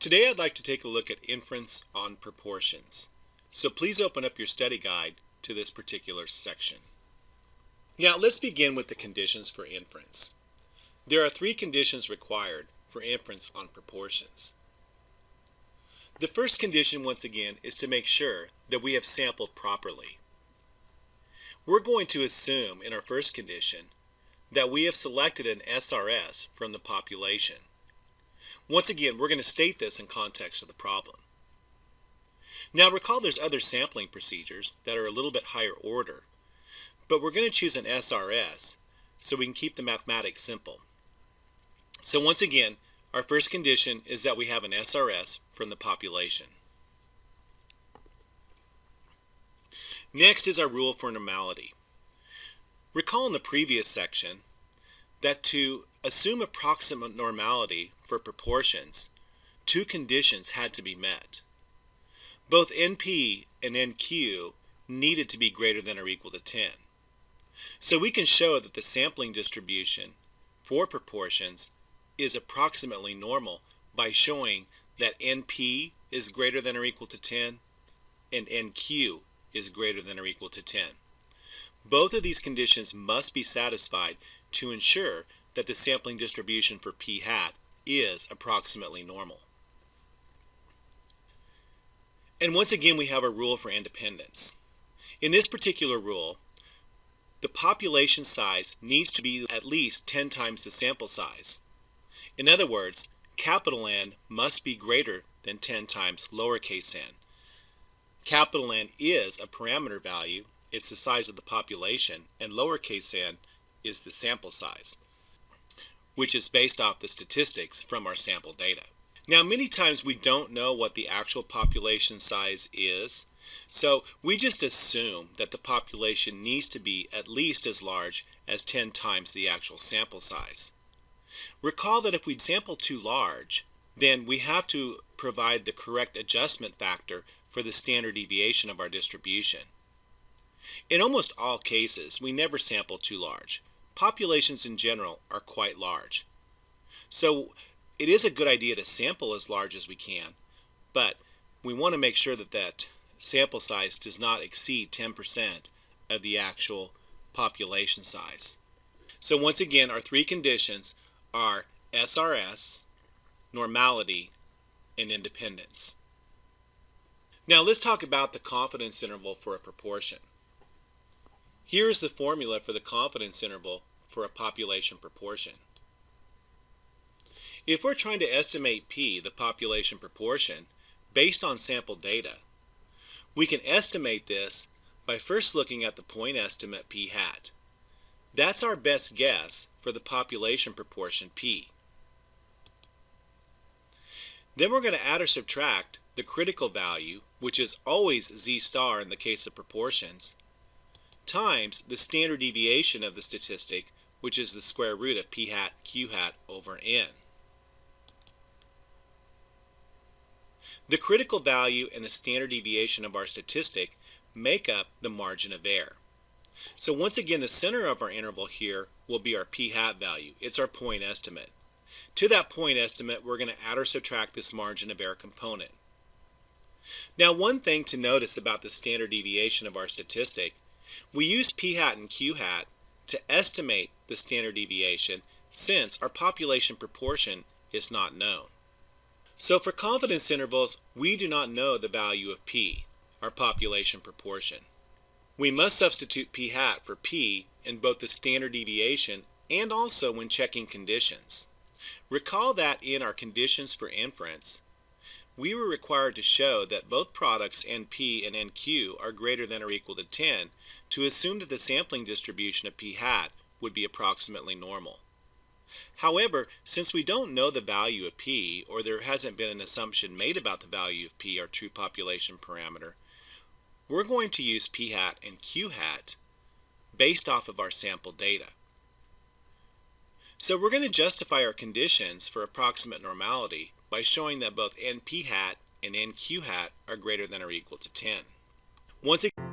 Today I'd like to take a look at inference on proportions. So please open up your study guide to this particular section. Now let's begin with the conditions for inference. There are three conditions required for inference on proportions. The first condition, once again, is to make sure that we have sampled properly. We're going to assume in our first condition that we have selected an SRS from the population. Once again, we're going to state this in context of the problem. Now recall there's other sampling procedures that are a little bit higher order, but we're going to choose an SRS so we can keep the mathematics simple. So once again, our first condition is that we have an SRS from the population. Next is our rule for normality. Recall in the previous section that to assume approximate normality for proportions, two conditions had to be met. Both NP and NQ needed to be greater than or equal to 10. So we can show that the sampling distribution for proportions is approximately normal by showing that NP is greater than or equal to 10 and NQ is greater than or equal to 10. Both of these conditions must be satisfied to ensure that the sampling distribution for p hat is approximately normal. And once again, we have a rule for independence. In this particular rule, the population size needs to be at least 10 times the sample size. In other words, capital N must be greater than 10 times lowercase n. Capital N is a parameter value. It's the size of the population, and lowercase n is the sample size, which is based off the statistics from our sample data. Now, many times we don't know what the actual population size is, so we just assume that the population needs to be at least as large as 10 times the actual sample size. Recall that if we sample too large, then we have to provide the correct adjustment factor for the standard deviation of our distribution. In almost all cases, we never sample too large. Populations in general are quite large. So it is a good idea to sample as large as we can, but we want to make sure that that sample size does not exceed 10% of the actual population size. So once again, our three conditions are SRS, normality, and independence. Now let's talk about the confidence interval for a proportion. Here is the formula for the confidence interval for a population proportion. If we're trying to estimate P, the population proportion, based on sample data, we can estimate this by first looking at the point estimate P hat. That's our best guess for the population proportion P. Then we're going to add or subtract the critical value, which is always Z star in the case of proportions, times the standard deviation of the statistic, which is the square root of P hat Q hat over N. The critical value and the standard deviation of our statistic make up the margin of error. So once again, the center of our interval here will be our P hat value. It's our point estimate. To that point estimate, we're going to add or subtract this margin of error component. Now, one thing to notice about the standard deviation of our statistic, we use P hat and Q hat to estimate the standard deviation since our population proportion is not known. So for confidence intervals, we do not know the value of P, our population proportion. We must substitute P hat for P in both the standard deviation and also when checking conditions. Recall that in our conditions for inference, we were required to show that both products NP and NQ are greater than or equal to 10 to assume that the sampling distribution of P hat would be approximately normal. However, since we don't know the value of P, or there hasn't been an assumption made about the value of P, our true population parameter, we're going to use P hat and Q hat based off of our sample data. So we're going to justify our conditions for approximate normality by showing that both NP hat and NQ hat are greater than or equal to 10. Once again,